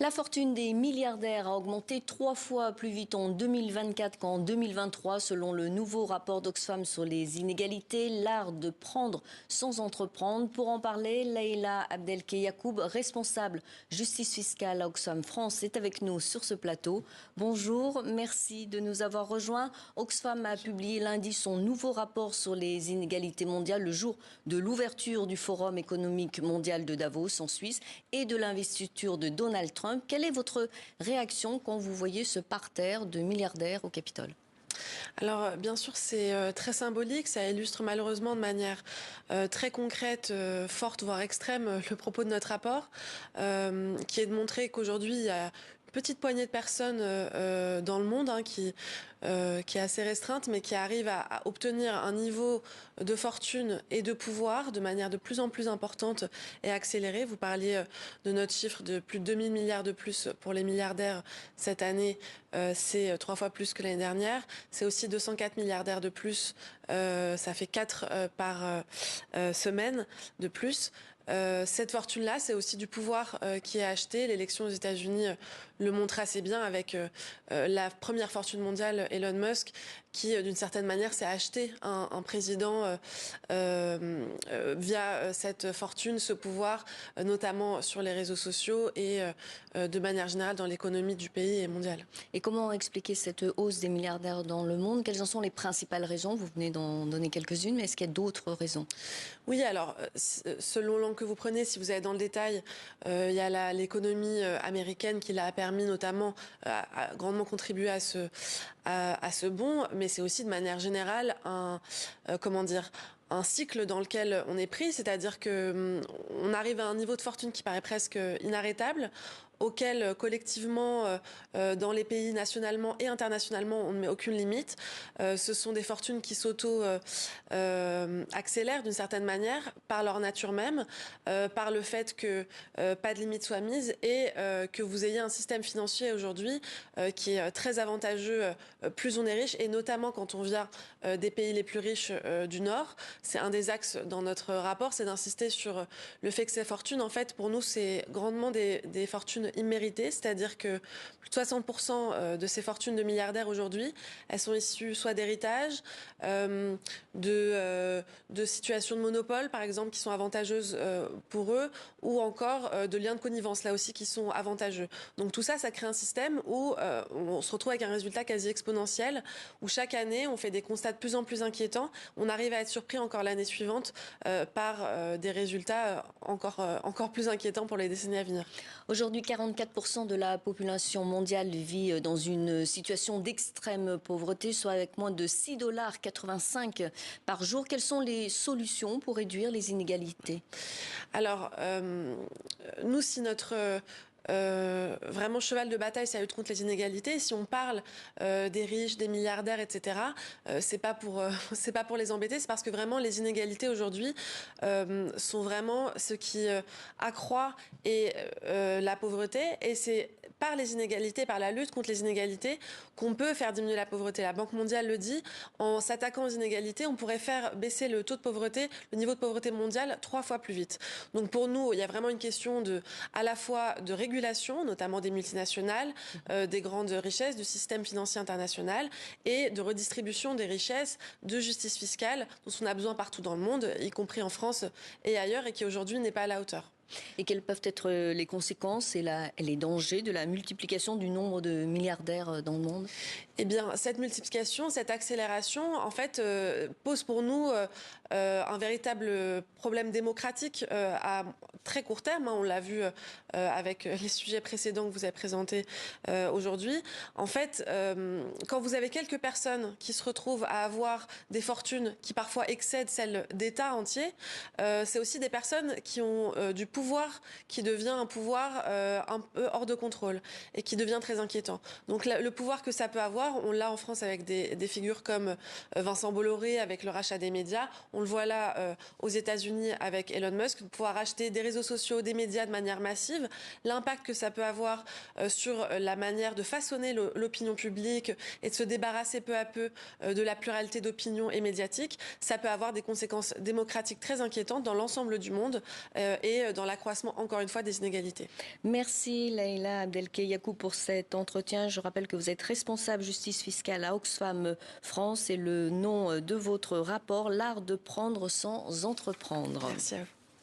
La fortune des milliardaires a augmenté 3 fois plus vite en 2024 qu'en 2023, selon le nouveau rapport d'Oxfam sur les inégalités, l'art de prendre sans entreprendre. Pour en parler, Leïla Abdelke-Yacoub, responsable justice fiscale à Oxfam France, est avec nous sur ce plateau. Bonjour, merci de nous avoir rejoints. Oxfam a publié lundi son nouveau rapport sur les inégalités mondiales le jour de l'ouverture du Forum économique mondial de Davos en Suisse et de l'investiture de Donald Trump. Quelle est votre réaction quand vous voyez ce parterre de milliardaires au Capitole ? Alors, bien sûr, c'est très symbolique. Ça illustre malheureusement de manière très concrète, forte, voire extrême, le propos de notre rapport, qui est de montrer qu'aujourd'hui, il y a une petite poignée de personnes dans le monde qui est assez restreinte, mais qui arrive à obtenir un niveau de fortune et de pouvoir de manière de plus en plus importante et accélérée. Vous parliez de notre chiffre de plus de 2000 milliards de plus pour les milliardaires cette année. C'est 3 fois plus que l'année dernière. C'est aussi 204 milliardaires de plus. Ça fait 4 par semaine de plus. Cette fortune-là, c'est aussi du pouvoir qui est acheté. L'élection aux États-Unis le montre assez bien avec la première fortune mondiale, Elon Musk, qui d'une certaine manière s'est acheté un président via cette fortune, ce pouvoir, notamment sur les réseaux sociaux et de manière générale dans l'économie du pays et mondiale. Et comment expliquer cette hausse des milliardaires dans le monde ? Quelles en sont les principales raisons ? Vous venez d'en donner quelques-unes, mais est-ce qu'il y a d'autres raisons ? Oui, alors, selon l'angle que vous prenez, si vous allez dans le détail, il y a l'économie américaine qui l'a permis notamment, a grandement contribué à ce bond, mais c'est aussi de manière générale un cycle dans lequel on est pris, c'est-à-dire que on arrive à un niveau de fortune qui paraît presque inarrêtable, auquel collectivement, dans les pays nationalement et internationalement, on ne met aucune limite. Ce sont des fortunes qui accélèrent d'une certaine manière par leur nature même, par le fait que pas de limite soit mise et que vous ayez un système financier aujourd'hui qui est très avantageux, plus on est riche, et notamment quand on vient des pays les plus riches du Nord. C'est un des axes dans notre rapport, c'est d'insister sur le fait que ces fortunes, en fait, pour nous, c'est grandement des fortunes imméritées, c'est-à-dire que plus de 60% de ces fortunes de milliardaires aujourd'hui, elles sont issues soit d'héritage, de situations de monopole, par exemple, qui sont avantageuses pour eux, ou encore de liens de connivence, là aussi, qui sont avantageux. Donc tout ça, ça crée un système où on se retrouve avec un résultat quasi exponentiel, où chaque année, on fait des constats de plus en plus inquiétants. On arrive à être surpris encore l'année suivante par des résultats encore plus inquiétants pour les décennies à venir. Aujourd'hui, 44% de la population mondiale vit dans une situation d'extrême pauvreté, soit avec moins de 6,85 $ par jour. Quelles sont les solutions pour réduire les inégalités ? Alors, nous, si notre vraiment cheval de bataille, c'est la lutte contre les inégalités. Si on parle des riches, des milliardaires, etc., c'est pas pour les embêter, c'est parce que vraiment les inégalités aujourd'hui sont vraiment ce qui accroît la pauvreté, et c'est par les inégalités, par la lutte contre les inégalités, qu'on peut faire diminuer la pauvreté. La Banque mondiale le dit, en s'attaquant aux inégalités, on pourrait faire baisser le taux de pauvreté, le niveau de pauvreté mondial 3 fois plus vite. Donc pour nous, il y a vraiment une question à la fois de régulation, notamment des multinationales, des grandes richesses, du système financier international, et de redistribution des richesses, de justice fiscale, dont on a besoin partout dans le monde, y compris en France et ailleurs, et qui aujourd'hui n'est pas à la hauteur. Et quelles peuvent être les conséquences et les dangers de la multiplication du nombre de milliardaires dans le monde ? Eh bien, cette multiplication, cette accélération, en fait, pose pour nous un véritable problème démocratique à très court terme. On l'a vu avec les sujets précédents que vous avez présentés aujourd'hui. En fait, quand vous avez quelques personnes qui se retrouvent à avoir des fortunes qui parfois excèdent celles d'États entiers, c'est aussi des personnes qui ont du pouvoir qui devient un pouvoir un peu hors de contrôle et qui devient très inquiétant. Donc le pouvoir que ça peut avoir, on l'a en France avec des figures comme Vincent Bolloré avec le rachat des médias. On le voit là aux États-Unis avec Elon Musk, de pouvoir acheter des réseaux sociaux, des médias de manière massive, l'impact que ça peut avoir sur la manière de façonner l'opinion publique et de se débarrasser peu à peu de la pluralité d'opinion et médiatique, ça peut avoir des conséquences démocratiques très inquiétantes dans l'ensemble du monde et dans l'accroissement, encore une fois, des inégalités. Merci Leïla Abdelkey-Yacoub pour cet entretien. Je rappelle que vous êtes responsable justice fiscale à Oxfam France et le nom de votre rapport, l'art de prendre sans entreprendre. Merci à vous.